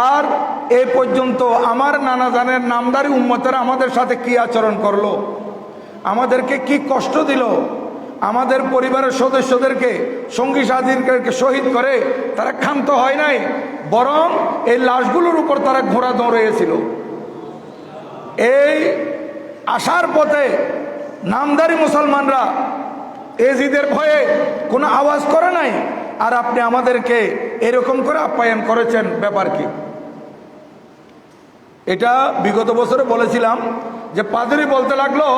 আর এই পর্যন্ত আমার নানা জানের নামদারি উম্মতেরা আমাদের সাথে কি আচরণ করলো, আমাদেরকে কি কষ্ট দিল, আমাদের পরিবারের সদস্যদেরকে সঙ্গী সাথীদেরকে শহীদ করে তারা ক্ষান্ত হয় নাই, বরং এই লাশগুলোর উপর তারা ঘোড়া দৌড়িয়েছিল। এই আসার পথে নামদারি মুসলমানরা এজিদের ভয়ে কোনো আওয়াজ করে নাই, আর আপনি আমাদেরকে এরকম করে আপ্যায়ন করেছেন, ব্যাপার কি? এটা বিগত বছরে বলেছিলাম যে পাদ্রী বলতে লাগলো,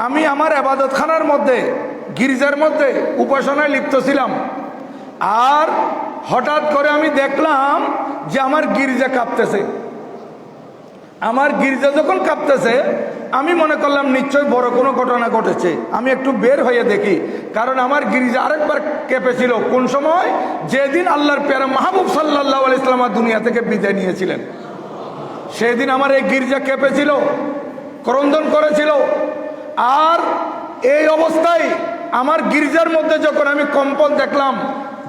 আমি আমার ইবাদতখানার মধ্যে গির্জার মধ্যে উপাসনায় লিপ্ত ছিলাম, আর হঠাৎ করে আমি দেখলাম যে আমার গির্জা কাঁপতেছে। আমার গির্জা যখন কাঁপতেছে আমি মনে করলাম নিশ্চয়ই বড় কোনো ঘটনা ঘটেছে। আমি একটু বের হয়ে দেখি, কারণ আমার গির্জা আরেকবার কেঁপেছিল। কোন সময়? যেদিন আল্লাহর পেয়ারা মাহবুব সাল্লাল্লাহু আলাইহি ওয়াসাল্লাম দুনিয়া থেকে বিদায় নিয়েছিলেন, সেদিন আমার এই গির্জা কেঁপেছিল, ক্রন্দন করেছিল। আর এই অবস্থায় আমার গির্জার মধ্যে যখন আমি কম্পন দেখলাম,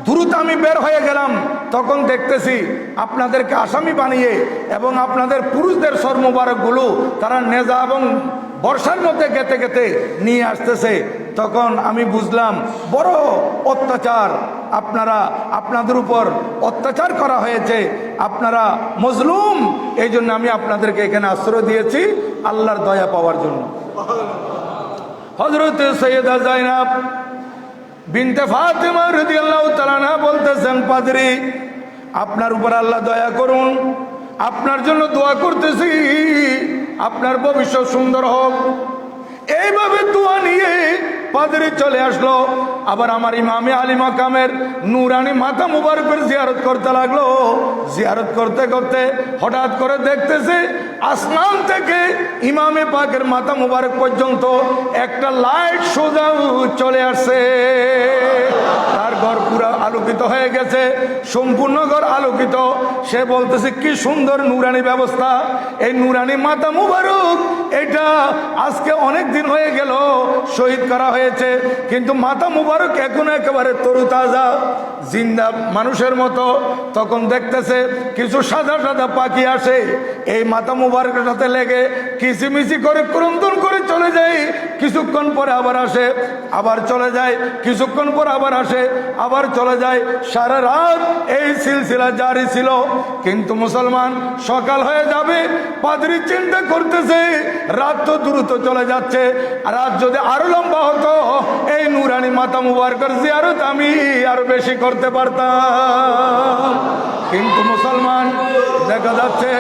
দ্রুত আমি বের হয়ে গেলাম। তখন দেখতেছি আপনাদেরকে আসামি বানিয়ে এবং আপনাদের পুরুষদের সর মোবারকগুলো তারা নেজা এবং বর্ষার মধ্যে গেতে গেতে নিয়ে আসতেছে। তখন আমি বুঝলাম বড় অত্যাচার, আপনাদের উপর অত্যাচার করা হয়েছে, আপনারা মজলুম। এই জন্য আমি আপনাদেরকে এখানে আশ্রয় দিয়েছি আল্লাহর দয়া পাওয়ার জন্য। হযরত সৈয়দা যায়েনব বিনতে ফাতেমা রাদিয়াল্লাহু তাআলা আনহা বলতেছেন, পাদ্রী আপনার উপর আল্লাহ দয়া করুন, আপনার জন্য দোয়া করতেছি, আপনার ভবিষ্যৎ সুন্দর হোক। এইভাবে দোয়া নিয়ে পাদ্রী চলে আসলো। আবার আমার ইমামে আলী মাকামের নুরানি মাথা মুবারকের জিয়ারত করতে লাগলো। জিয়ারত করতে করতে হঠাৎ করে দেখতেছে আসমান থেকে ইমামে পাকের মাথা মুবারক পর্যন্ত একটা লাইট সোজা চলে আসছে। তার ঘর পুরো আলোকিত হয়ে গেছে, সম্পূর্ণ ঘর আলোকিত। সে বলতেছে কি সুন্দর নুরানি ব্যবস্থা, এই নুরানি মাথা মুবারক এটা আজকে অনেক দিন হয়ে গেল শহীদ করা হয়েছে, কিন্তু মাথা মুবারক এখন একেবারে তরুতাজা জিন্দা মানুষের মতো। তখন দেখতেছে কিছু সাদা সাদা পাখি আসে, এই মাথা মুবারকের সাথে লেগে কিচিমিচি করে ক্রন্দন করে চলে যায়। কিছুক্ষণ পরে আবার আসে, আবার চলে যায়, কিছুক্ষণ পর আবার আসে, আবার চলে যায়। সারা রাত এই সিলসিলা জারি ছিল। কিন্তু মুসলমান, সকাল হয়ে যাবে, পাদ্রী চিন্তা করতেছে রাত তো দ্রুত চলে যাচ্ছে, রাত যদি আরো লম্বা হতো এই নুরানি মাথা মুবারকের জিয়ারত আমি আরো বেশি করতে পারতাম। কিন্তু মুসলমান, দেখা যাচ্ছে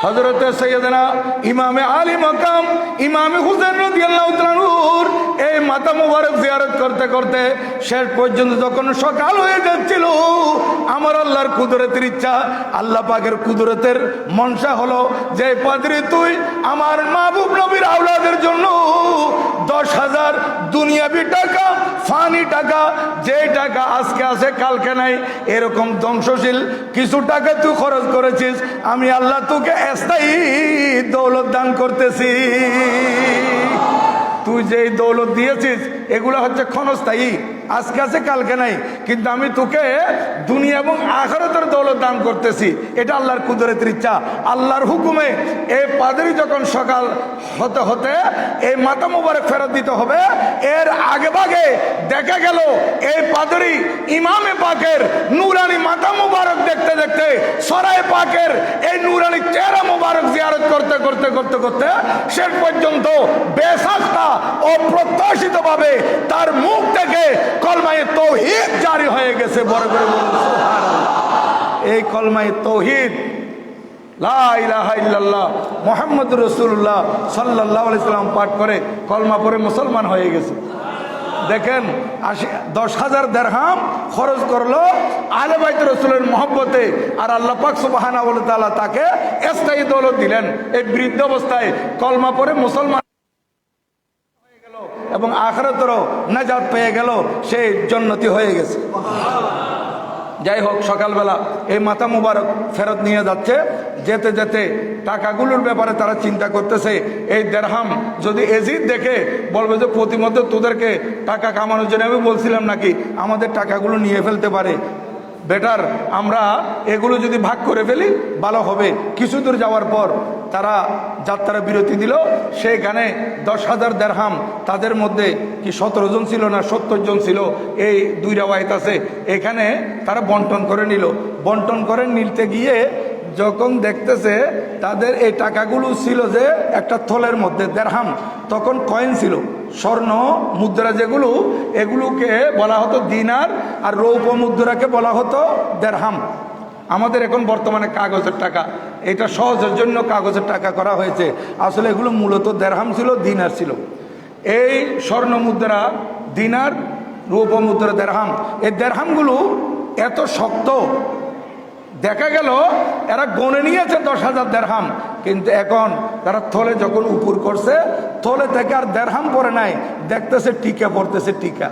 হযরতে সৈয়দনা ইমামে আলী মাকাম ইমামে হুসেন রাদিয়াল্লাহু তাআলা আনহুর এই মাথা মুবারক জিয়ারত করতে করতে শেষ পর্যন্ত যখন সকাল হয়ে যাচ্ছিল, আমার আল্লাহর কুদরতের ইচ্ছা, আল্লাহ পাকের কুদরতের মনসা হলো যে পাদ্রী তুই আমার মাহবুব নবীর আওলাদের জন্য 10,000 দুনিয়াবি টাকা, ফানি টাকা, যে টাকা আজকে আছে কালকে নাই, এরকম ধ্বংসশীল কিছু টাকা তুই খরচ করেছিস, আমি আল্লাহ তোকে স্থায়ী দৌলত দান করতেছি। তুই যে দৌলত দিয়েছিস এগুলো হচ্ছে ক্ষণস্থায়ী, আজকে আছে কালকে নাই, কিন্তু আমি তোকে দুনিয়া এবং আখিরাতের দৌলত দান করতেছি। এটা আল্লাহর কুদরতের ইচ্ছা, আল্লাহর হুকুমে। এই পাদ্রী যখন সকাল হতে হতে এই মাথা মুবারক ফেরত দিতে হবে, এর আগে ভাগে দেখা গেল এই পাদ্রী ইমামে পাকের নুরানি মাথা মুবারক দেখতে দেখতে সরাই পাকের এই নুরানি চেহারা মুবারক জিয়ারত করতে করতে করতে করতে শেষ পর্যন্ত বেসাখতা অপ্রত্যাশিত ভাবে তার মুখ থেকে কলমায়ে তাওহীদ জারি হয়ে গেছে। বড় করে বলুন সুবহানাল্লাহ। এই কলমায়ে তাওহীদ লা ইলাহা ইল্লাল্লাহ মুহাম্মাদুর রাসূলুল্লাহ সাল্লাল্লাহু আলাইহি সাল্লাম পাঠ করে কলমা পড়ে মুসলমান হয়ে গেছে। দেখেন 10,000 দিরহাম খরচ করলো আলে বাইত রাসূলের মহব্বতে, আর আল্লাহ পাক সুবহানাহু ওয়া তাআলা তাকে স্থায়ী দৌলত দিলেন। এই বৃদ্ধ অবস্থায় কলমা পড়ে মুসলমান এবং আখিরাতেরও নাজাত পেয়ে গেল, সে জান্নাতি হয়ে গেছে। যাই হোক, সকালবেলা এই মাথা মুবারক ফেরত নিয়ে যাচ্ছে, যেতে যেতে টাকাগুলোর ব্যাপারে তারা চিন্তা করতেছে। এই দেরহাম যদি এজিদ দেখে বলবে যে প্রতিমধ্যে তোদেরকে টাকা কামানোর জন্য আমি বলছিলাম নাকি, আমাদের টাকাগুলো নিয়ে ফেলতে পারে, বেটার আমরা এগুলো যদি ভাগ করে ফেলি ভালো হবে। কিছু দূর যাওয়ার পর তারা যাত্রা বিরতি দিল। সেইখানে 10,000 দেরহাম, তাদের মধ্যে কি 17 জন ছিল না 70 জন ছিল, এই দুই রাওয়ায়াত আছে, এখানে তারা বন্টন করে নিল। বন্টন করে নিতে গিয়ে যখন দেখতেছে তাদের এই টাকাগুলো ছিল যে একটা থলের মধ্যে দেরহাম, তখন কয়েন ছিল, স্বর্ণ মুদ্রা যেগুলো, এগুলোকে বলা হতো দিনার, আর রৌপ্য মুদ্রাকে বলা হতো দেরহাম। আমাদের এখন বর্তমানে কাগজের টাকা, এটা সহজের জন্য কাগজের টাকা করা হয়েছে, আসলে এগুলো মূলত দেরহাম ছিল, দিনার ছিল। এই স্বর্ণ মুদ্রা দিনার, রৌপ্য মুদ্রা দেরহাম, এই দেরহামগুলো এত শক্ত, দেখা গেল এরা গনে নিয়েছে 10,000 দেরহাম, কিন্তু এখন তারা থলে যখন উপর করছে, থলে থেকে আর দেরহাম পরে নাই, দেখতেছে টিকা পড়তেছে। টিকা,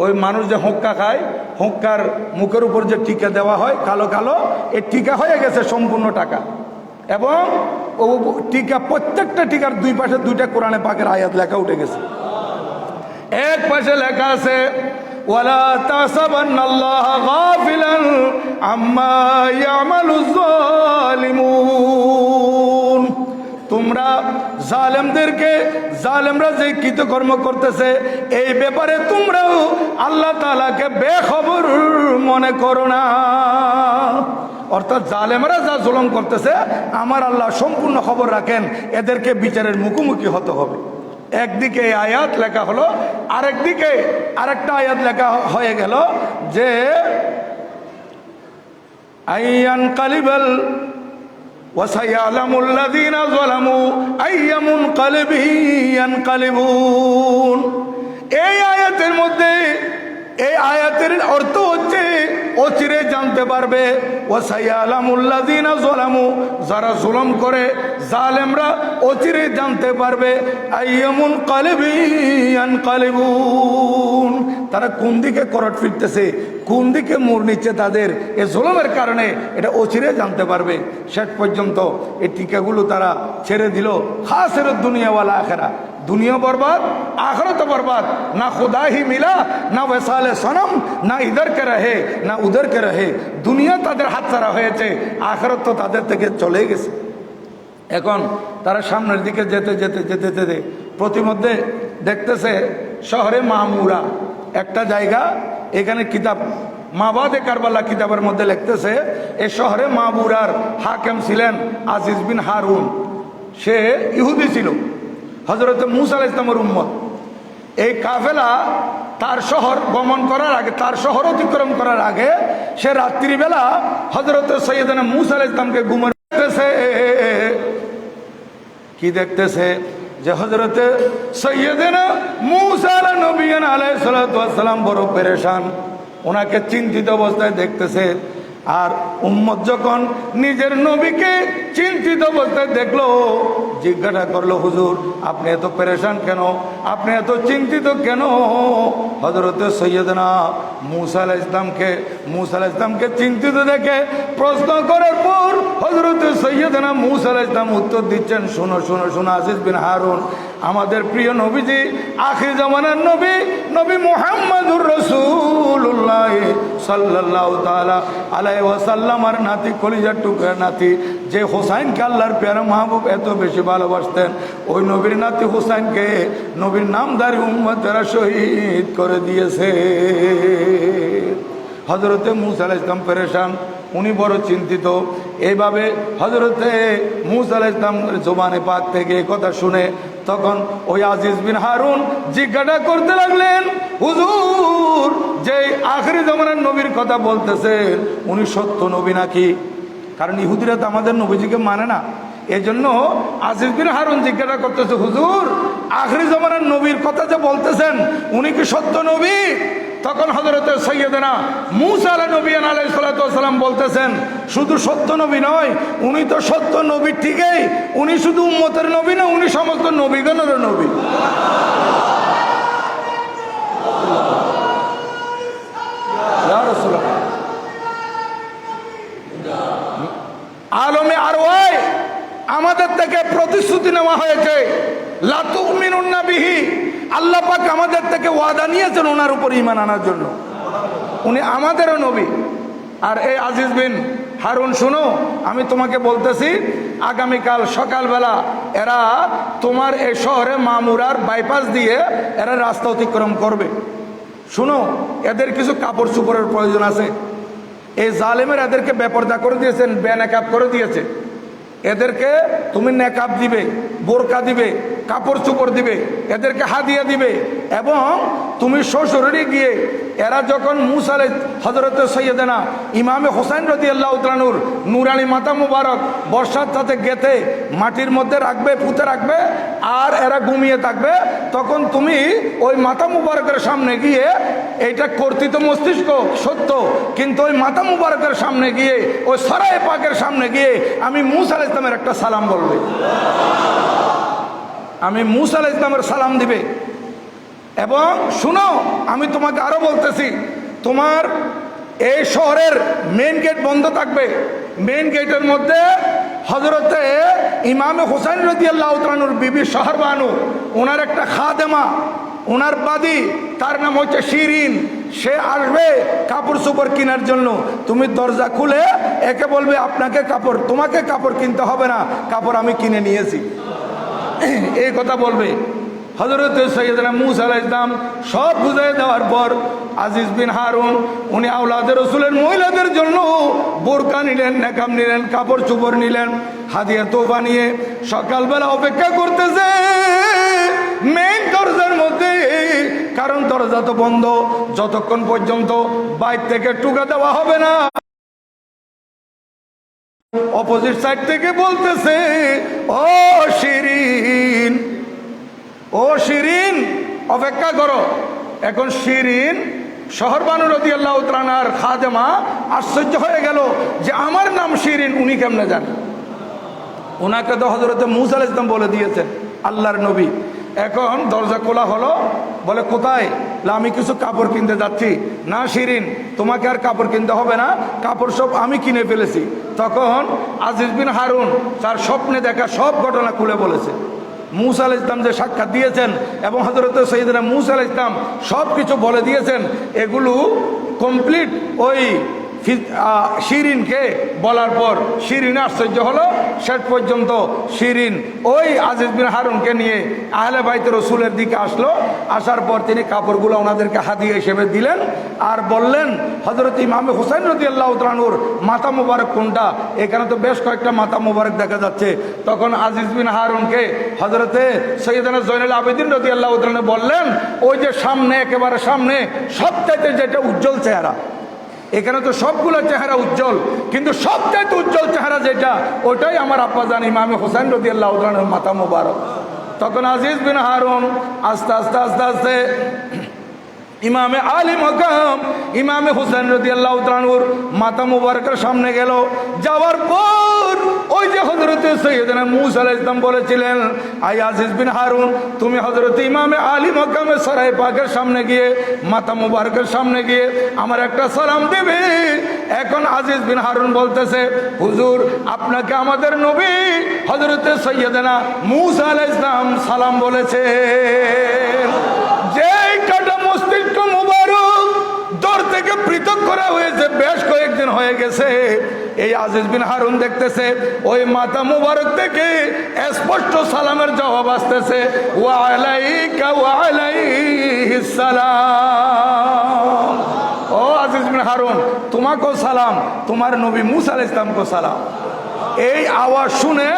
ওই মানুষ যে হুক্কা খায়, হুক্কার মুখের উপর যে টিকা দেওয়া হয় কালো কালো, এই টিকা হয়ে গেছে সম্পূর্ণ টাকা। এবং ও টিকা, প্রত্যেকটা টিকার দুই পাশে দুইটা কোরআনে পাকের আয়াত লেখা উঠে গেছে। এক পাশে লেখা আছে ওয়ালা তাসাবান্নাল্লাহা গাফিলান আম্মা ইয়ামালুজ জালিমুন, তোমরা জালেমদেরকে, জালেমরা যে কৃতকর্ম করতেছে এই ব্যাপারে তোমরাও আল্লাহ তাআলাকে বেখবর মনে করো না। অর্থাৎ জালেমরা যা জুলুম করতেছে আমার আল্লাহ সম্পূর্ণ খবর রাখেন, এদেরকে বিচারের মুখোমুখি হতে হবে। একদিকে এই আয়াত লেখা হলো, আরেকদিকে আরেকটা আয়াত লেখা হয়ে গেল যে আইয়ান কালিবাল ওয়াসায়ালামুল লাযিনা যালামু আইয়া মুনকালিবিন ইয়ানকালিবুন। এই আয়াতের মধ্যে, এই আয়াতের অর্থ হচ্ছে অচিরে জানতে পারবে, ওয়াসায়ালামুল লাযিনা যালামু, যারা জুলুম করে, জালেমরা অচিরে জানতে পারবে, আইয়া মুনকালিবিন ইয়ানকালিবুন, তারা কোন দিকে করট ফিরতেছে, কোন দিকে মোড় নিচ্ছে তাদের এই জুলুমের কারণে, এটা অচিরে জানতে পারবে। শেষ পর্যন্ত এই টিকাগুলো তারা ছেড়ে দিল। খাসের দুনিয়া ওয়াল আখিরা, দুনিয়া বরবাদ, आखिरत बर्बाद, ना खुदा ही मिला, ना वसाले सनम, ना इधर के रहे ना उधर के रहे। দুনিয়া তাদের হাতছাড়া হয়েছে, আখিরাত তো তাদের থেকে চলে গেছে। এখন তারা সামনের দিকে যেতে যেতে যেতে যেতে প্রতিমধ্যে দেখতেছে শহরে মামুরা একটা জায়গা, এখানে কিতাব মাবাদে কারবালা কিতাবের মধ্যে লিখতেছে এই শহরে মামুরার হাকিম ছিলেন আজিজ বিন হারুন। সে ইহুদি ছিল, হযরত মূসা আলাইহিস সালামের উম্মত। এই কাফেলা তার শহর গমন করার আগে, তার শহর অতিক্রম করার আগে, সে রাত্রিবেলা হযরত সৈয়দনা মূসা আলাইহিস সালামকে ঘুমে দেখতেছে। কি দেখতেছে? যে হযরত সৈয়দনা মূসা আলাইহিস সালাম বড় পেরেশান, ওনাকে চিন্তিত অবস্থায় দেখতেছে। আর উম্মত যখন নিজের নবীকে চিন্তিত অবস্থায় দেখলো, জিজ্ঞাসা করলো, হুজুর আপনি এত পেরেশান কেন, আপনি এত চিন্তিত কেন? হযরত সৈয়দনা মূসা আলাইহিস সালামকে চিন্তিত দেখে প্রশ্ন করার পর হযরত সৈয়দনা মূসা আলাইহিস সালাম উত্তর দিচ্ছেন, শোনো শোনো শোনো আজিজ বিন হারুন, আমাদের প্রিয় নবীজি, আখির জামানার নবী, নবী মুহাম্মদুর রাসূলুল্লাহ সাল্লাল্লাহু তাআলা আলাইহি ওয়াসাল্লাম আর নাতি, কলিজার টুকরা নাতি, যে হোসাইনকে আল্লাহর প্যারা মাহবুব এত বেশি ভালোবাসতেন, ওই নবীর নাতি হোসাইনকে নবীর নামধারী উম্মতেরা শহীদ করে দিয়েছে। হযরতে মূসা আলাইহিস সালাম পেরেশান, উনি বড় চিন্তিত। এইভাবে হযরতে মূসা আলাইহিস সালামের জবানে পাক থেকে কথা শুনে তখন ওই আজিজ বিন হারুন জিজ্ঞাসা করতে লাগলেন, হুজুর যে আখিরি জামানার নবীর কথা বলতেছেন উনি সত্য নবী নাকি? কারণ ইহুদিরা তো আমাদের নবীজিকে মানে না, এজন্য আজিজ বিন হারুন জিজ্ঞাসা করতেছে, হুজুর আখিরি জামানার নবীর কথা যে বলতেছেন উনি কি সত্য নবী? তখন হযরত সৈয়দনা মূসা আলাইহিস সালাম বলতেছেন, শুধু সত্য নবী নয়, উনি তো সত্য নবী ঠিকই, উনি শুধু উম্মতের নবী না, উনি সমস্ত নবীগণের নবী। ইয়া রাসূলুল্লাহ, নেওয়া হয়েছে। লা তুমিনুন্না বিহি, আল্লাহ পাক আমাদের থেকে ওয়াদা নিয়েছেন ওনার উপর ঈমান আনার জন্য। উনি আমাদেরও নবী। আর এই আজিজ বিন হারুন, শুনো, আমি তোমাকে বলতেছি, আগামীকাল সকালবেলা এরা তোমার এই শহরে মামুরার বাইপাস দিয়ে এরা রাস্তা অতিক্রম করবে। শুনো, এদের কিছু কাপড় চোপড়ের প্রয়োজন আছে। এই জালেমের এদেরকে বেপরদা করে দিয়েছেন, বেনাকাব করে দিয়েছে। এদেরকে তুমি নেকাব দিবে, বোরকা দিবে, কাপড় চোপড় দিবে, এদেরকে হাদিয়া দিবে, এবং তুমি শ্বশুরে গিয়ে এরা যখন মুসা হযরত সৈয়দনা ইমামে হোসেন রাদিয়াল্লাহু তাআলা নূর নুরানি মাথা মুবারক বর্ষার সাথে গেথে মাটির মধ্যে রাখবে, পুঁতে রাখবে, আর এরা ঘুমিয়ে থাকবে, তখন তুমি ওই মাথা মুবারকের সামনে গিয়ে, এইটা কর্তৃত মস্তিষ্ক সত্য, কিন্তু ওই মাথা মুবারকের সামনে গিয়ে, ওই সরায়ে পাকের সামনে গিয়ে আমি মুসা আলাইহিস সালামের একটা সালাম বলবে। আমি মুসা আলাইহিস সালামের সালাম দিবে। এবং শুনো, আমি তোমাকে আরো বলতেছি, তোমার এই শহরের মেইন গেট বন্ধ থাকবে। মেইন গেটের মধ্যে হযরতে ইমামে হোসেন রাদিয়াল্লাহু তাআলা নূর বিবি শাহরবানু, ওনার একটা খাদেমা, ওনার বাদী, তার নাম হচ্ছে শিরিন। সে আসবে কাপড় চোপড় কেনার জন্য। তুমি দরজা খুলে একে বলবে, আপনাকে কাপড়, তোমাকে কাপড় কিনতে হবে না, কাপড় আমি কিনে নিয়েছি, এই কথা বলবে। হযরত সৈয়দনা মূসা আলাইহিস সালাম সব বুঝিয়ে দেওয়ার পর আজিজ বিন হারুন উনি আওলাদে রাসূলের মহিলাদের জন্য বোরকা নিলেন, নেকাব নিলেন, কাপড় চোপড় নিলেন, হাদিয়া তোফা নিয়ে সকালবেলা অপেক্ষা করতেছে মেইন দরজার মধ্যে। কারণ দরজা তো বন্ধ, যতক্ষণ পর্যন্ত বাইরে থেকে টুকা দেওয়া হবে না। অপোজিট সাইড থেকে বলতেছে, ও শিরিন, ও শিরিন, অপেক্ষা করো। এখন শিরিন শাহরবানু রাদিয়াল্লাহু তাআলার খাদেমা আশ্চর্য হয়ে গেল যে আমার নাম শিরিন, উনি কেমনে জানেন? ওনাকে তো হযরত মূসা আলাইহিস সালাম বলে দিয়েছেন, আল্লাহর নবী। এখন দরজা খোলা হলো, বলে কোথায়? আমি কিছু কাপড় কিনতে যাচ্ছি। না শিরিন, তোমাকে আর কাপড় কিনতে হবে না, কাপড় সব আমি কিনে ফেলেছি। তখন আজিজ বিন হারুন তার স্বপ্নে দেখা সব ঘটনা খুলে বলেছে। মূসা আলাইহিস সালাম যে সাক্ষাৎ দিয়েছেন এবং হযরত সৈয়দনা মূসা আলাইহিস সালাম সব কিছু বলে দিয়েছেন, এগুলো কমপ্লিট ওই শিরিনকে বলার পর শিরিন আশ্চর্য হলো। শেষ পর্যন্ত শিরিন ওই আজিজ বিন হারুনকে নিয়ে আহলে বাইত রসুলের দিকে আসলো। আসার পর তিনি কাপড়গুলো ওনাদেরকে হাদিয়া হিসেবে দিলেন আর বললেন, হযরত ইমামে হোসেন রাদিয়াল্লাহু তাআলা নূর মাথা মুবারক কোনটা? এখানে তো বেশ কয়েকটা মাথা মুবারক দেখা যাচ্ছে। তখন আজিজ বিন হারুনকে হযরতে সৈয়দনা জয়নুল আবেদিন রাদিয়াল্লাহু তাআলা বললেন, ওই যে সামনে, একেবারে সামনে সবচাইতে যেটা উজ্জ্বল চেহারা, এখানে তো সবগুলো চেহারা উজ্জ্বল, কিন্তু সবচাইতে উজ্জ্বল চেহারা যেটা, ওটাই আমার আব্বাজান ইমামে হোসেন রাদিয়াল্লাহু তাআলার মাথা মুবারক। তখন আজিজ বিন হারুন আস্তে আস্তে আস্তে আস্তে ইমামে আলী মাকাম ইমামে হোসেন রাদিয়াল্লাহু তাআলার মাথা মুবারকের সামনে গেল। যাওয়ার পর ওই যে হযরতে সৈয়দনা মূসা আলাইহিস সালাম বলেছিলেন, আই আজিজ বিন হারুন, তুমি হযরতে ইমামে আলী মাকামে সরায়ে পাকের সামনে গিয়ে, মাথা মুবারকের সামনে গিয়ে আমার একটা সালাম দেবে। এখন আজিজ বিন হারুন বলতেছে, হুজুর, আপনাকে আমাদের নবী হযরতে সৈয়দনা মূসা আলাইহিস সালাম সালাম বলেছে। যেই কাটা মস্তিষ্ক মুবারক দর থেকে পৃথক করা হয়েছে, বেশ কয়েকদিন হয়ে গেছে। এই আজিজ বিন হারুন দেখতেছে ওই মাথা মুবারক থেকে স্পষ্ট সালামের জবাব আসতেছে, ওয়া আলাইকা ওয়া আলাইহিস সালাম। ও আজিজ বিন হারুন, তোমাকেও সালাম, তোমার নবী মূসা আলাইহিস সালামকেও সালাম। এই আওয়াজ শুনে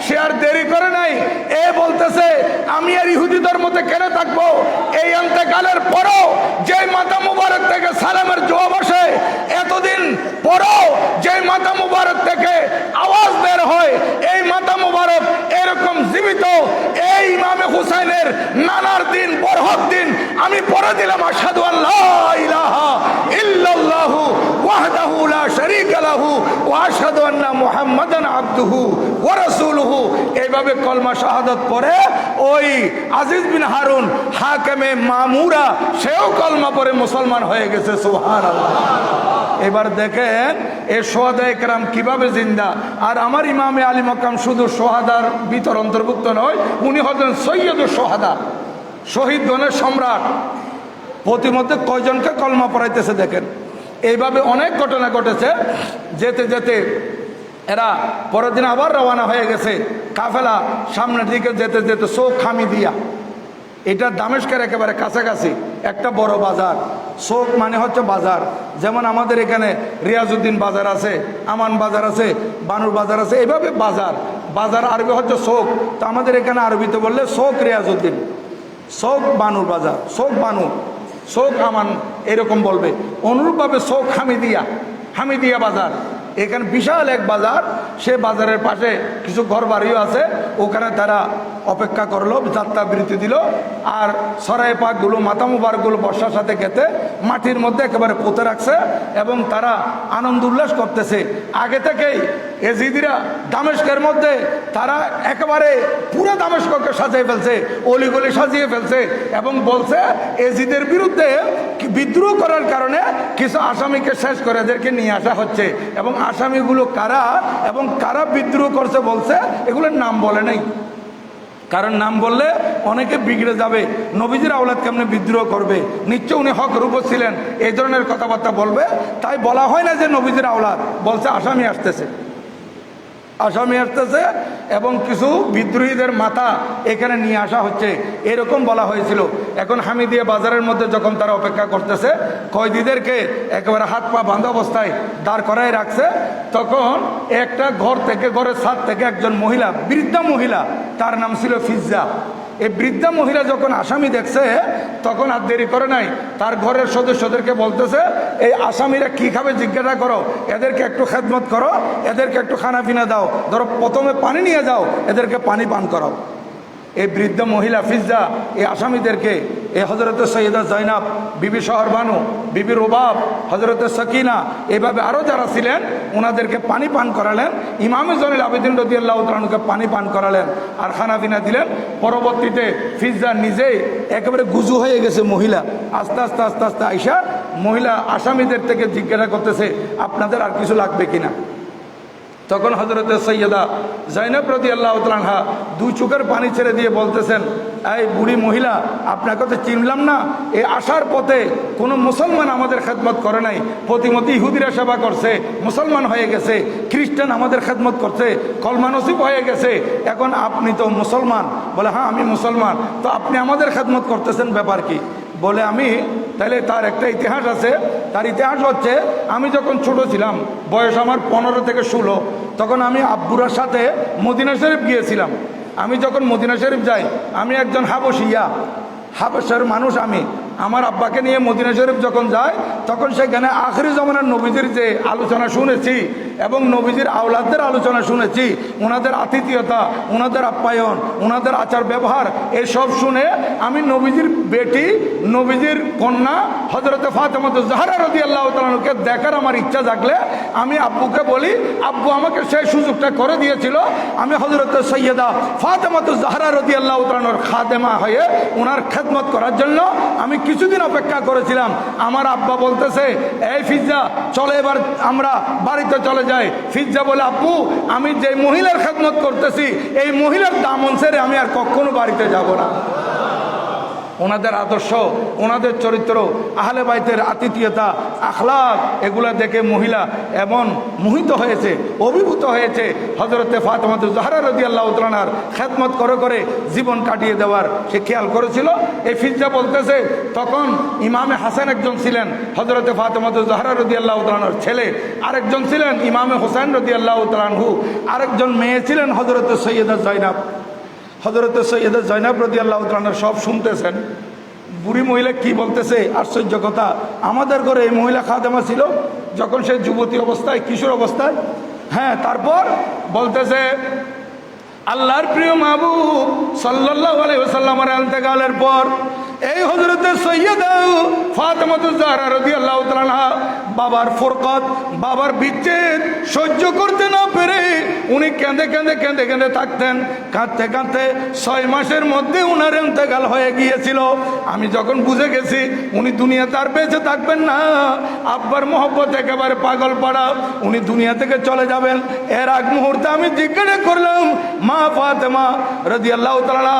সে আর দেরি করে নাই, এ বলতেছে, আমি আর ইহুদি ধর্মতে কেন থাকবো? এই ইন্তেকালের পরও যে মাথা মুবারক থেকে সালামের জবাব আসে, এতদিন পরও যে মাথা মুবারক থেকে আওয়াজ বের হয়, এই মাথা মুবারক এরকম জীবিত, এই ইমামে হুসাইনের নানার দিন, বরহক দিন আমি পড়ে দিলাম, আশহাদু আল্লা ইলাহা ইল্লাল্লাহু ওয়াহদাহু লা শারীকা লাহু ইল্লাল্লাহু ওয়া আশহাদু আন্না মুহাম্মাদান আবদুহু ওয়া রাসূলুহু, এইভাবে কলমা শাহাদাত পড়ে ওই আজিজ বিন হারুন হাকেমে মামুরা সেও কলমা পড়ে মুসলমান হয়ে গেছে। সুবহানাল্লাহ। এবার দেখেন এই সোহাদায়ে কেরাম কিভাবে জিন্দা। আর আমার ইমামে আলী মকাম শুধু সোহাদার ভিতর অন্তর্ভুক্ত নয়, উনি হলেন সৈয়দুল সোহাদা, শহীদ গণের সম্রাট। প্রতিমধ্যে কয়জনকে কলমা পড়াইতেছে দেখেন। এইভাবে অনেক ঘটনা ঘটেছে। যেতে যেতে এরা পরের দিন আবার রওনা হয়ে গেছে কাফেলা। সামনের দিকে যেতে যেতে চোখ খামি দিয়া, এটা দামেস্কের একেবারে কাছাকাছি একটা বড় বাজার। চোখ মানে হচ্ছে বাজার, যেমন আমাদের এখানে রিয়াজউদ্দিন বাজার আছে, আমান বাজার আছে, বানুর বাজার আছে, এইভাবে বাজার। বাজার আরবি হচ্ছে চোখ, তো আমাদের এখানে আরবিতে বললে চোখ রিয়াজউদ্দিন, চোখ বানুর বাজার, চোখ বানু, চোখ আমান এরকম বলবে। অনুরূপভাবে চোখ হামিদিয়া বাজার, এখানে বিশাল এক বাজার। সে বাজারের পাশে কিছু ঘর বাড়িও আছে, ওখানে তারা অপেক্ষা করলো, যাত্রা বিরতি দিল। আর সরাই পাকগুলো, মাথা মুবারকগুলো বর্ষার সাথে খেতে মাটির মধ্যে একেবারে পুঁতে রাখছে এবং তারা আনন্দ উল্লাস করতেছে। আগে থেকেই এজিদিরা দামেস্কের মধ্যে তারা একেবারে পুরো দামেস্ককে সাজিয়ে ফেলছে, অলিগলি সাজিয়ে ফেলছে এবং বলছে এজিদের বিরুদ্ধে বিদ্রোহ করার কারণে কিছু আসামিকে শেষ করে এদেরকে নিয়ে আসা হচ্ছে। এবং আসামিগুলো কারা এবং কারা বিদ্রোহ করছে বলছে, এগুলোর নাম বলে নাই, কারণ নাম বললে অনেকে বিগড়ে যাবে। নবীজির আওলাদ কেমনে বিদ্রোহ করবে, নিশ্চয় উনি হক রূপ ছিলেন, এই ধরনের কথাবার্তা বলবে। তাই বলা হয় না যে নবীজির আওলাদ, বলছে আসামি আসতেছে, আসামি আসতেছে এবং কিছু বিদ্রোহীদের মাথা এখানে নিয়ে আসা হচ্ছে, এরকম বলা হয়েছিল। এখন হামিদিয়া বাজারের মধ্যে যখন তারা অপেক্ষা করতেছে, কয়েদিদেরকে একেবারে হাত পা বাঁধা অবস্থায় দাঁড় করায় রাখছে, তখন একটা ঘর থেকে, ঘরের ছাদ থেকে একজন মহিলা, বৃদ্ধা মহিলা, তার নাম ছিল ফিজ্জা। এই বৃদ্ধা মহিলা যখন আসামি দেখছে তখন আর দেরি করে নাই, তার ঘরের সদস্যদেরকে বলতেছে এই আসামিরা কি খাবে জিজ্ঞাসা করো, এদেরকে একটু খেদমত করো, এদেরকে একটু খানা পিনা দাও, ধরো প্রথমে পানি নিয়ে যাও, এদেরকে পানি পান করাও। এই বৃদ্ধ মহিলা ফিজ্জা এই আসামিদেরকে, এই হজরতে সৈয়দা জৈনাব, বিবি শহরবানু, বিবি রুবাব, হজরতে সকিনা, এভাবে আরও যারা ছিলেন ওনাদেরকে পানি পান করালেন। ইমামে জয়নুল আবেদিন রাদিয়াল্লাহু তাআলা আনহুকে পানি পান করালেন আর খানা পিনা দিলেন। পরবর্তীতে ফিজ্জা নিজেই একেবারে গুজু হয়ে গেছে মহিলা, আস্তে আস্তে আস্তে আস্তে আইসা মহিলা আসামিদের থেকে জিজ্ঞাসা করতেছে আপনাদের আর কিছু লাগবে কিনা। তখন হজরতে সৈয়দা জৈনব রাদিয়াল্লাহু তাআলা আনহা দুই চোখের পানি ছেড়ে দিয়ে বলতেছেন, এই বুড়ি মহিলা, আপনাকে তো চিনলাম না, এই আসার পথে কোনো মুসলমান আমাদের খেদমত করে নাই, প্রতিমতো ইহুদিরা সেবা করছে, মুসলমান হয়ে গেছে, খ্রিস্টান আমাদের খেদমত করছে, কলমা নসিব হয়ে গেছে, এখন আপনি তো মুসলমান। বলে হ্যাঁ আমি মুসলমান, তো আপনি আমাদের খেদমত করতেছেন, ব্যাপার কি? বলে আমি, তাহলে তার একটা ইতিহাস আছে। তার ইতিহাস হচ্ছে, আমি যখন ছোট ছিলাম, বয়স আমার 15 থেকে 16, তখন আমি আব্বুরার সাথে মদিনা শরীফ গিয়েছিলাম। আমি যখন মদিনা শরীফ যাই, আমি একজন হাবশার মানুষ। আমি আমার আব্বাকে নিয়ে মদিনা শরীফ যখন যাই, তখন সেখানে আখরি জমানার নবীজির যে আলোচনা শুনেছি এবং নবীজির আওলাদদের আলোচনা শুনেছি, ওনাদের আতিথেয়তা, ওনাদের আপ্যায়ন, ওনাদের আচার ব্যবহার, এসব শুনে আমি নবীজির বেটি, নবীজির কন্যা হযরতে ফাতেমা জাহরা রাদিয়াল্লাহু তাআলা আনহাকে দেখার আমার ইচ্ছা জাগলে আমি আব্বুকে বলি, আব্বু আমাকে সেই সুযোগটা করে দিয়েছিল, আমি হযরতে সৈয়দা ফাতেমা জাহরা রাদিয়াল্লাহু তাআলা আনহার খাদেমা হয়ে ওনার খেদমত করার জন্য আমি কিছুদিন অপেক্ষা করেছিলাম। আমার আব্বা বলতেছে, এই ফিজ্জা চলে এবার আমরা বাড়িতে চলে যাই। ফিজ্জা বলে, আব্বু আমি যে মহিলার খেদমত করতেছি এই মহিলার দামন ছেড়ে আমি আর কখনো বাড়িতে যাব না। ওনাদের আদর্শ, ওনাদের চরিত্র, আহলে বাইতের আতিথেয়তা, আখলাক, এগুলা দেখে মহিলা এমন মোহিত হয়েছে, অভিভূত হয়েছে। হযরতে ফাতেমা জাহরা রাদিয়াল্লাহু তাআলা আনহার খেদমত করে করে জীবন কাটিয়ে দেওয়ার সে খেয়াল করেছিল। এই ফিজ্জা বলতেছে, তখন ইমামে হাসান একজন ছিলেন হযরতে ফাতেমা জাহরা রাদিয়াল্লাহু তাআলা আনহার ছেলে, আরেকজন ছিলেন ইমামে হোসেন রাদিয়াল্লাহু তাআলা আনহু, আরেকজন মেয়ে ছিলেন হযরতে সৈয়দা জৈনাব। হযরতে সৈয়দা জৈনাব রাদিয়াল্লাহু তাআলা আনহা সব শুনতেছেন। বুড়ি মহিলা কি বলতেছে, আশ্চর্য কথা, আমাদের ঘরে এই মহিলা খাদেমা ছিল যখন সে যুবতী অবস্থায়, কিশোর অবস্থায়। হ্যাঁ, তারপর বলতেছে, আল্লাহর প্রিয় মাহবুব সাল্লাল্লাহু আলাইহি ওয়াসাল্লামের ইন্তেকালের পর এই হযরতে সৈয়দা ফাতেমাতুজ জাহরা রাদিয়াল্লাহু তাআলা আনহা বাবার ফরকত, বাবার বিচ্ছেদ সহ্য করতে না পেরে উনি কেঁদে কেঁদে কেঁদে কেঁদে থাকতেন। কাঁদতে কাঁদতে 6 মাসের মধ্যে উনার ইন্তেকাল হয়ে গিয়েছিল। আমি যখন বুঝে গেছি উনি দুনিয়াতে আর বেঁচে থাকবেন না, আব্বার মহব্বত একেবারে পাগল পাড়া, উনি দুনিয়া থেকে চলে যাবেন, এর আগ মুহূর্তে আমি জিজ্ঞাসা করলাম, মা ফাতেমা রাদিয়াল্লাহু তাআলা,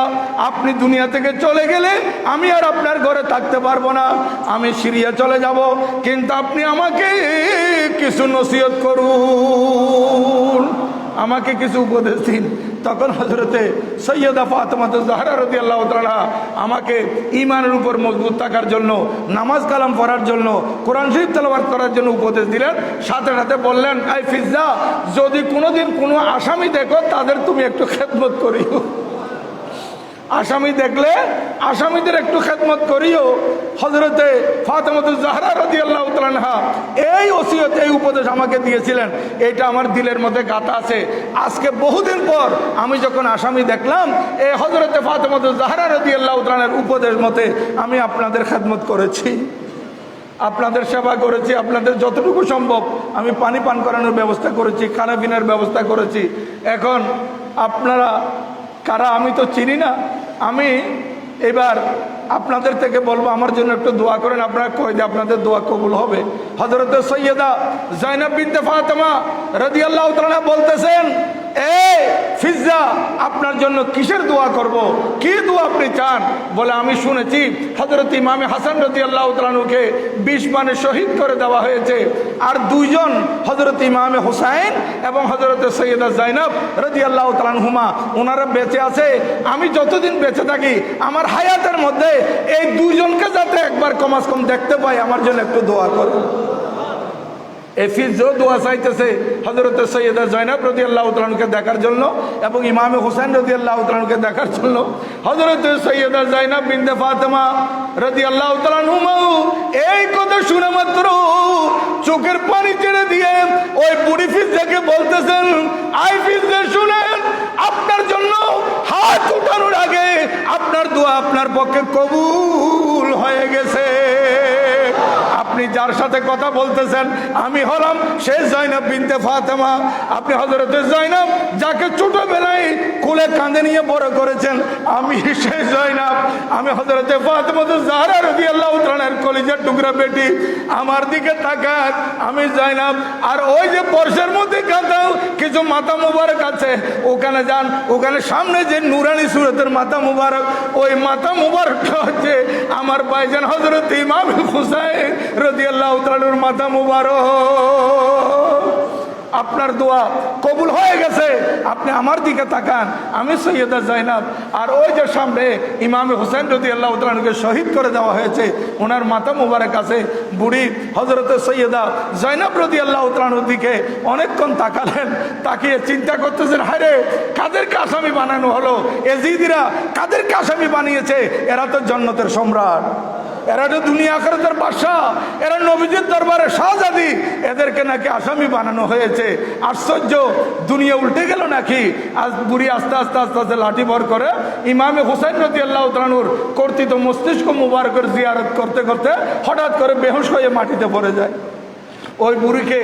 আপনি দুনিয়া থেকে চলে গেলে আমি আর আপনার ঘরে থাকতে পারবো না, আমি সিরিয়া চলে যাব, কিন্তু আপনি আমাকে কিছু নসিহত করুন, আমাকে কিছু উপদেশ দিন। তখন হযরতে সৈয়দা ফাতেমাতুজ জাহরা রাদিয়াল্লাহু তাআলা আমাকে ঈমানের উপর মজবুত থাকার জন্য, নামাজ কালাম পড়ার জন্য, কোরআন শরীফ তেলাওয়াত করার জন্য উপদেশ দিলেন। সাথে সাথে বললেন, আই ফিজ্জা, যদি কোনোদিন কোনো আসামি দেখো তাদের তুমি একটু খেদমত করিও, আসামি দেখলে আসামিদের একটু খেদমত করিও। হযরতে ফাতেমাতুজ জাহরা রাদিয়াল্লাহু তাআলা আনহা এই ওসিয়ত, এই উপদেশ আমাকে দিয়েছিলেন, এটা আমার দিলের মধ্যে গাঁথা আছে। আজকে বহুদিন পর আমি যখন আসামি দেখলাম, এই হযরতে ফাতেমাতুজ জাহরা রাদিয়াল্লাহু তাআলার উপদেশ মতে আমি আপনাদের খেদমত করেছি, আপনাদের সেবা করেছি, আপনাদের যতটুকু সম্ভব আমি পানি পান করানোর ব্যবস্থা করেছি, খানা পিনার ব্যবস্থা করেছি। এখন আপনারা কারা আমি তো চিনি না, আমি এবার আপনাদের থেকে বলবো আমার জন্য একটু দোয়া করেন, আপনারা কই যে আপনাদের দোয়া কবুল হবে। হযরতে সৈয়দা যায়েনব বিনতে ফাতেমা রাদিয়াল্লাহু তাআলা বলতেছেন, এ ফিজ্জা, আপনার জন্য কিসের দোয়া করব, কি দোয়া আপনি চান? বলে, আমি শুনেছি হযরত ইমামে হাসান রাদিয়াল্লাহু তাআলা আনহুকে 20 বাণে শহীদ করে দেওয়া হয়েছে, আর 2 জন হযরত ইমামে হুসাইন এবং হযরতে সৈয়দা যায়েনব রাদিয়াল্লাহু তাআলা আনহুমা ওনারা বেঁচে আছে। আমি যতদিন বেঁচে থাকি আমার হায়াতের মধ্যে এই 2 জনকে যাতে একবার কমাস কম দেখতে পাই, আমার জন্য একটু দোয়া করুন। এফিজও দোয়া চাইতেছে হযরতে সৈয়দা যায়েনব রাদিয়াল্লাহু তাআলা আনহাকে দেখার জন্য এবং ইমামে হুসাইন রাদিয়াল্লাহু তাআলা আনহুকে দেখার জন্য। হযরতে সৈয়দা যায়েনব বিনতে ফাতেমা রাদিয়াল্লাহু তাআলা আনহুমা এই কথা শুনে মাত্র চোখের পানি ছেড়ে দিয়ে ওই বুড়ি ফিজ্জাকে বলতেছেন, আই ফিজ্জা, শুনেন, আপনার জন্য হাত উঠানোর আগে আপনার দোয়া আপনার পক্ষে কবুল হয়ে গেছে। আপনি যার সাথে কথা বলতেছেন আমি হলাম সেই যায়েনব বিনতে ফাতেমা। আপনি হযরতে যায়েনব যাকে ছোটবেলায় কোলে কাঁধে নিয়ে বড় করেছেন, আমি সেই যায়েনব, আমি হযরতে ফাতেমাতুজ জাহরা রাদিয়াল্লাহু তাআলার কলিজার টুকরা বেটি। আমার দিকে তাকান, আমি যায়েনব। আর ওই যে পর্শের মধ্যে কাঁদাও কিছু মাথা মুবারক আছে, ওখানে যান, ওখানে সামনে যে নুরানি সুরতের মাথা মুবারক, ওই মাথা মুবারকটা হচ্ছে আমার ভাইজান হযরত ইমাম হুসাইন রাদিয়াল্লাহু তাআলার মাথা মুবারক। আপনার দোয়া কবুল হয়ে গেছে, আপনি আমার দিকে তাকান, আমি সৈয়দা যায়েনব। আর ওই যে সামনে ইমামে হুসাইন রাদিয়াল্লাহু তাআলা আনহুকে শহীদ করে দেওয়া হয়েছে, ওনার মাথা মুবারক আছে। বুড়ি হযরতে সৈয়দা যায়েনব রাদিয়াল্লাহু তাআলা আনহুর দিকে অনেকক্ষণ তাকালেন, তাকিয়ে চিন্তা করতেছেন, হায়রে কাদেরকে আসামি বানানো হলো, এজিদিরা কাদেরকে আসামি বানিয়েছে, এরা তো জান্নাতের সম্রাট, এরা তো দুনিয়া আখিরাতের বাদশা, এরা নবীজির দরবারে শাহজাদি, এদেরকে নাকি আসামি বানানো হয়েছে। আশ্চর্য, দুনিয়া উল্টে গেল নাকি? আজ বুড়ি আস্তে আস্তে আস্তে আস্তে লাঠি ভর করে ইমামে হুসাইন রাদিয়াল্লাহু তাআলা আনহুর কর্তৃত মস্তিষ্ক মুবারকের জিয়ারত করতে করতে হঠাৎ করে বেহুশ হয়ে মাটিতে পড়ে যায়। ওই বুড়িকে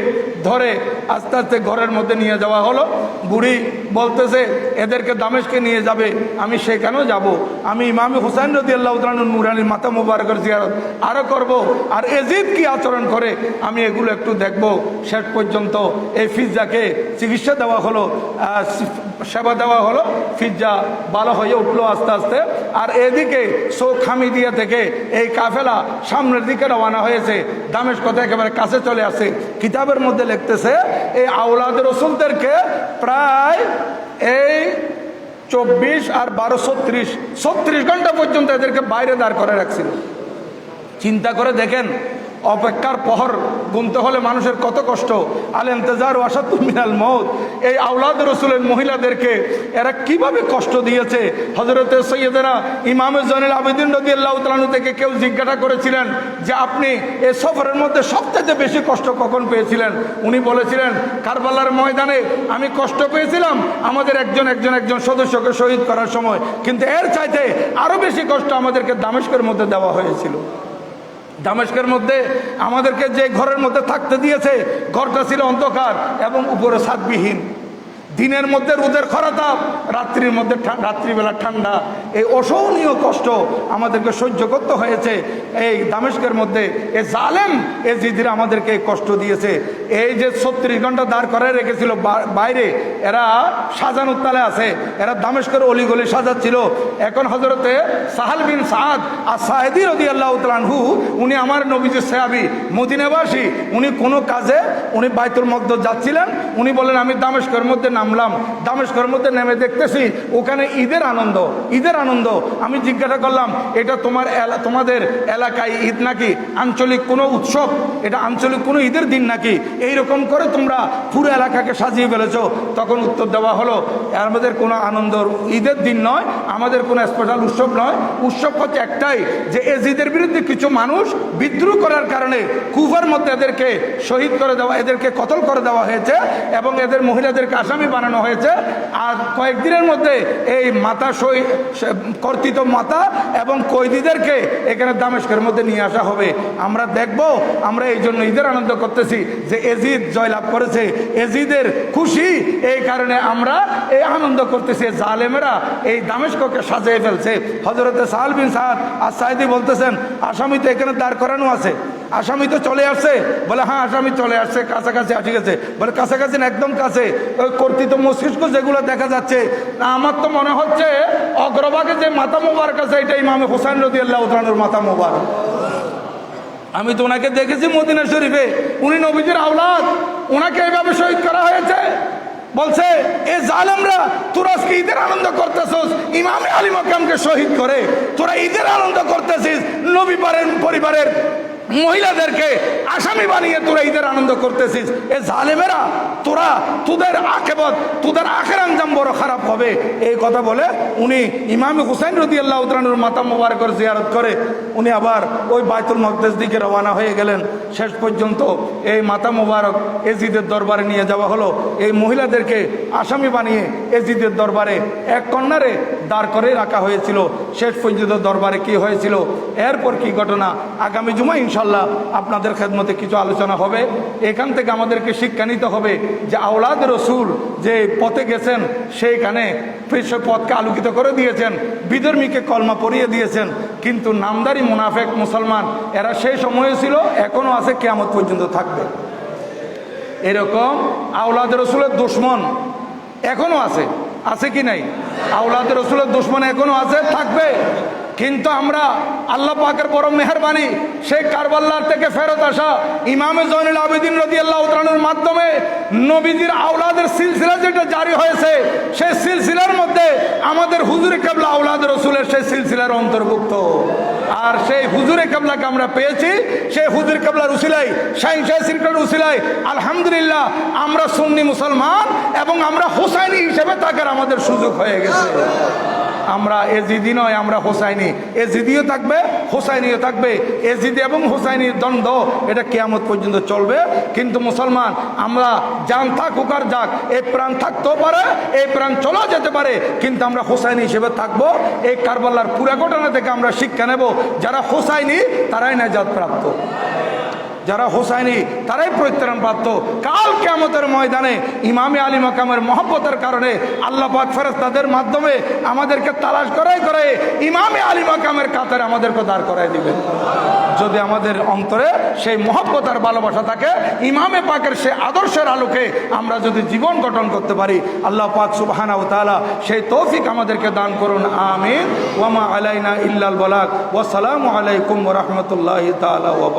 ধরে আস্তে আস্তে ঘরের মধ্যে নিয়ে যাওয়া হলো। বুড়ি বলতেছে, এদেরকে দামেশকে নিয়ে যাবে, আমি সেখানেও যাব, আমি ইমামে হুসাইন রাদিয়াল্লাহু তাআলা আনহুর নূরানি মাথা মুবারকের জিয়ারত আরও করব, আর এজিদ কি আচরণ করে আমি এগুলো একটু দেখব। শেষ পর্যন্ত এই ফিজ্জাকে চিকিৎসা দেওয়া হলো, সেবা দেওয়া হলো, ফিজ্জা ভালো হয়ে উঠলো আস্তে আস্তে। আর এদিকে শোক হামিদিয়া থেকে এই কাফেলা সামনের দিকে রওনা হয়েছে, দামেশক একেবারে কাছে চলে আসে। কিতাবের মধ্যে লিখতেছে, এই আওলাদ রাসূলদেরকে প্রায় এই 24 আর 12 36 ঘন্টা পর্যন্ত এদেরকে বাইরে দাঁড় করে রাখছিল। চিন্তা করে দেখেন, অপেক্ষার পহর গুনতে হলে মানুষের কত কষ্ট। আল ইন্তেজার ওয়াসাদ্দু মিনাল মউত। এই আওলাদ রসুলের মহিলাদেরকে এরা কিভাবে কষ্ট দিয়েছে। হযরতে সৈয়দনা ইমামে জয়নুল আবেদিন রাদিয়াল্লাহু তাআলা আনহু থেকে কেউ জিজ্ঞাসা করেছিলেন যে আপনি এই সফরের মধ্যে সবচেয়ে বেশি কষ্ট কখন পেয়েছিলেন? উনি বলেছিলেন কারবালার ময়দানে আমি কষ্ট পেয়েছিলাম আমাদের একজন সদস্যকে শহীদ করার সময়, কিন্তু এর চাইতে আরো বেশি কষ্ট আমাদেরকে দামেস্কের মধ্যে দেওয়া হয়েছিল। দামেস্কের মধ্যে আমাদেরকে যে ঘরের মধ্যে থাকতে দিয়েছে, ঘরটা ছিল অন্ধকার এবং উপরে ছাদবিহীন। দিনের মধ্যে রোদের খরা তাপ, রাত্রির মধ্যে রাত্রিবেলা ঠান্ডা। এই অসহনীয় কষ্ট আমাদেরকে সহ্য করতে হয়েছে এই দামেস্কের মধ্যে। এই জালেম এজিদিরা আমাদেরকে কষ্ট দিয়েছে। এই যে 36 ঘন্টা দাঁড় করায় রেখেছিল বাইরে, এরা সাজানোর তালে আছে, এরা দামেস্কের অলিগলি সাজাচ্ছিল। এখন হযরতে সাহাল বিন সাদ আস-সাঈদী রাদিয়াল্লাহু তাআলা আনহু, উনি আমার নবীজির সাহাবী, মদিনাবাসী। উনি কোনো কাজে উনি বাইতুল মাকদিস যাচ্ছিলেন। উনি বলেন আমি দামেস্কের মধ্যে নামলাম, দামেস্কের মধ্যে নেমে দেখতেছি ওখানে ঈদের আনন্দ। আমি জিজ্ঞাসা করলাম এটা তোমাদের এলাকায় ঈদ নাকি আঞ্চলিক কোনো উৎসব, এটা আঞ্চলিক কোনো ঈদের দিন নাকি, এইরকম করে তোমরা পুরো এলাকাকে সাজিয়ে ফেলেছো? তখন উত্তর দেওয়া হলো আমাদের কোনো আনন্দ ঈদের দিন নয়, আমাদের কোনো স্পেশাল উৎসব নয়। উৎসব হচ্ছে একটাই, যে এজিদের বিরুদ্ধে কিছু মানুষ বিদ্রোহ করার কারণে কুফার মধ্যে এদেরকে শহীদ করে দেওয়া, এদেরকে কতল করে দেওয়া হয়েছে এবং এদের মহিলাদেরকে আসামি বানানো হয়েছে। আর কয়েকদিনের মধ্যে এই কর্তৃত মাতা এবং কয়েদিদেরকে এখানে দামেস্কের মধ্যে নিয়ে আসা হবে। আমরা দেখব, আমরা এই জন্য ঈদের আনন্দ করতেছি যে এজিদ জয়লাভ করেছে, এজিদের খুশি, এই কারণে আমরা এই আনন্দ করতেছি। জালেমেরা এই দামেস্ককে সাজিয়ে ফেলছে। হযরতে সাহাল বিন সাদ আস-সাঈদী বলতেছেন আসামি তো এখানে দাঁড় করানো আছে, আসামি তো চলে আসছে। বলে হ্যাঁ আসামি চলে আসছে, কাছাকাছি আসি গেছে। বলে কাছাকাছি না, একদম কাছে। ওই কর্তৃত মস্তিষ্ক যেগুলো দেখা যাচ্ছে, আমার তো মনে হচ্ছে অগ্রভাগে যে মাথা মোবারক আছে এটা ইমামে হুসাইন রাদিয়াল্লাহু তাআলা আনহুর মাথা মোবারক। আমি তো ওনাকে দেখেছি মদিনা শরীফে, উনি নবীজির আওলাদ, ওনাকে এইভাবে শহীদ করা হয়েছে। বলছে এ জালেমরা, তোরা আজকে ঈদের আনন্দ করতেছিস ইমামে আলী মাকামকে শহীদ করে, তোরা ঈদের আনন্দ করতেছিস নবী পরিবারের মহিলাদেরকে আসামি বানিয়ে তোরা ঈদের আনন্দ করতেছিস। এ জালেমেরা, তোদের আখের আঞ্জাম বড় খারাপ হবে। এই কথা বলে উনি ইমামে হুসাইন রাদিয়াল্লাহু তাআলা আনহুর মাথা মোবারকের জিয়ারত করে উনি আবার ওই বাইতুল মাকদিস দিকে রওনা হয়ে গেলেন। শেষ পর্যন্ত এই মাথা মোবারক এজিদের দরবারে নিয়ে যাওয়া হলো। এই মহিলাদেরকে আসামি বানিয়ে এজিদের দরবারে এক কর্নারে দাঁড় করে রাখা হয়েছিল। শেষ পর্যন্ত দরবারে কি হয়েছিল, এরপর কি ঘটনা, আগামী জুমায় ইনশাল্লাহ আপনাদের খেদমতে কিছু আলোচনা হবে। এখান থেকে আমাদেরকে শিক্ষা নিতে হবে যে আওলাদ রসুল যে পথে গেছেন সেইখানে পথকে আলোকিত করে দিয়েছেন, বিধর্মীকে কলমা পড়িয়ে দিয়েছেন, কিন্তু নামদারি মুনাফেক মুসলমান এরা সেই সময়ে ছিল, এখনো আছে, কিয়ামত পর্যন্ত থাকবে। এরকম আওলাদ রসুলের দুশমন এখনো আছে কি নাই? আওলাদ রসুলের দুশমন এখনো আছে, থাকবে। কিন্তু আমরা আল্লাহ পাকের বড় মেহেরবানি, সেই কারবালার থেকে ফেরত আসা ইমামে জয়নুল আবেদিন রাদিয়াল্লাহু তাআলা আনহুর মাধ্যমে নবীজির আওলাদের সিলসিলা যেটা জারি হয়েছে, সেই সিলসিলার মধ্যে আমাদের হুজুরে কেবলা আওলাদ রসুলের সেই সিলসিলার অন্তর্ভুক্ত। আর সেই হুজুরে কেবলাকে আমরা পেয়েছি, সেই হুজুর কেবলার উসিলাই, শাহিন শাহ সিরকার উসিলাই আলহামদুলিল্লাহ আমরা সুন্নি মুসলমান এবং আমরা হোসাইনি হিসেবে থাকার আমাদের সুযোগ হয়ে গেছে। আমরা এজিদি নয়, আমরা হোসাইনি। এজিদিও থাকবে, হোসাইনিও থাকবে। এজিদি এবং হোসাইনির দ্বন্দ্ব এটা কিয়ামত পর্যন্ত চলবে। কিন্তু মুসলমান আমরা জান থাকুক আর যাক, এই প্রাণ থাকতেও পারে, এই প্রাণ চলেও যেতে পারে, কিন্তু আমরা হোসাইনি হিসেবে থাকবো। এই কারবালার পুরা ঘটনা থেকে আমরা শিক্ষা নেব, যারা হোসাইনি তারাই নাজাত প্রাপ্ত, যারা হোসাইনি তারাই পরিত্রাণ প্রাপ্ত। কাল কিয়ামতের ময়দানে ইমামে আলী মাকামের মহব্বতের কারণে আল্লাহ পাক ফেরেশতাদের মাধ্যমে আমাদেরকে তালাশ করে ইমামে আলী মাকামের কাতারে আমাদেরকে দাঁড় করায় দিবেন। যদি আমাদের অন্তরে সেই মহব্বত আর ভালোবাসা থাকে, ইমামে পাকের সেই আদর্শের আলোকে আমরা যদি জীবন গঠন করতে পারি, আল্লাহ পাক সুবহানাহু ওয়া তাআলা সেই তৌফিক আমাদেরকে দান করুন। আমিন। ওয়া মা আলাইনা ইল্লাল বালাগ। ওয়া আসসালামু আলাইকুম ওয়া রাহমাতুল্লাহি তাআলা ওয়া বারাকাতুহু।